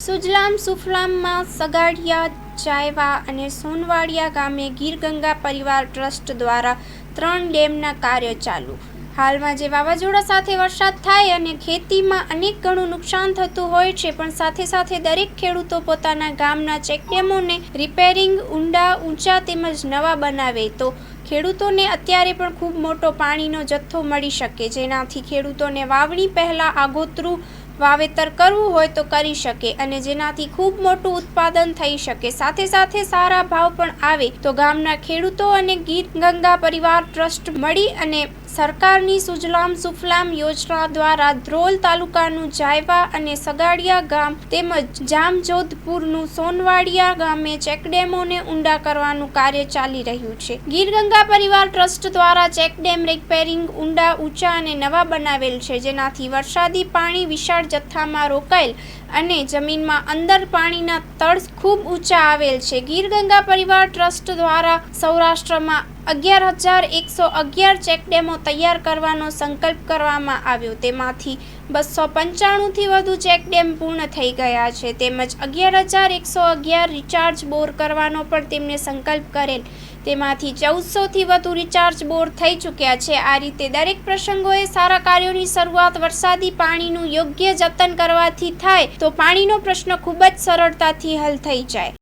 સુજલામ સુફલામમાં સગાડિયા, ચાયવા અને સોનવાડિયા ગામે ગીરગંગા પરિવાર ટ્રસ્ટ દ્વારા 3 ડેમના કાર્ય ચાલુ. હાલમાં જે વાવાઝોડા સાથે વરસાદ થાય અને ખેતીમાં અનેક ગણું નુકસાન થતું હોય છે, પણ સાથે સાથે દરેક ખેડૂતો પોતાના ગામના ચેકડેમોને રિપેરિંગ, ઊંડા, ઊંચા તેમજ નવા બનાવે તો ખેડૂતોને અત્યારે પણ ખૂબ મોટો પાણીનો જથ્થો મળી શકે, જેનાથી ખેડૂતોને વાવણી પહેલાં આગોતરું વાવેતર કરવું હોય તો કરી શકે અને જેનાથી ખૂબ મોટું ઉત્પાદન થઈ શકે, સાથે સાથે સારા ભાવ પણ આવે તો ગામના ખેડૂતો અને ગીરગંગા પરિવાર ટ્રસ્ટ મળી અને સરકારની સુજલામ સુફલામ યોજના દ્વારા ધ્રોલ તાલુકાનું ચાયવા અને સગાડિયા ગામ તેમજ જામજોધપુરનું સોનવાડિયા ગામે ચેકડેમોને ઊંડા કરવાનું કાર્ય ચાલી રહ્યું છે. ગીરગંગા પરિવાર ટ્રસ્ટ દ્વારા ચેકડેમ રિપેરિંગ, ઊંડા, ઊંચા અને નવા બનાવેલ છે, જેનાથી વરસાદી પાણી વિશાળ જથ્થામાં રોકાયેલ અને જમીનમાં અંદર પાણીના તળ ખૂબ ઊંચા આવેલ છે. ગીરગંગા પરિવાર ટ્રસ્ટ દ્વારા સૌરાષ્ટ્રમાં 11,111 ચેકડેમો તૈયાર કરવાનો સંકલ્પ કરવામાં આવ્યો, તેમાંથી 295થી વધુ ચેકડેમ પૂર્ણ થઈ ગયા છે, તેમજ 11,111 રિચાર્જ બોર કરવાનો પણ તેમને સંકલ્પ કરેલ, તેમાંથી 1400થી વધુ રિચાર્જ બોર થઈ ચૂક્યા છે. આ રીતે દરેક પ્રસંગોએ સારા કાર્યોની શરૂઆત વરસાદી પાણીનું યોગ્ય જતન કરવાથી થાય તો પાણીનો પ્રશ્ન ખૂબ જ સરળતાથી હલ થઈ જાય.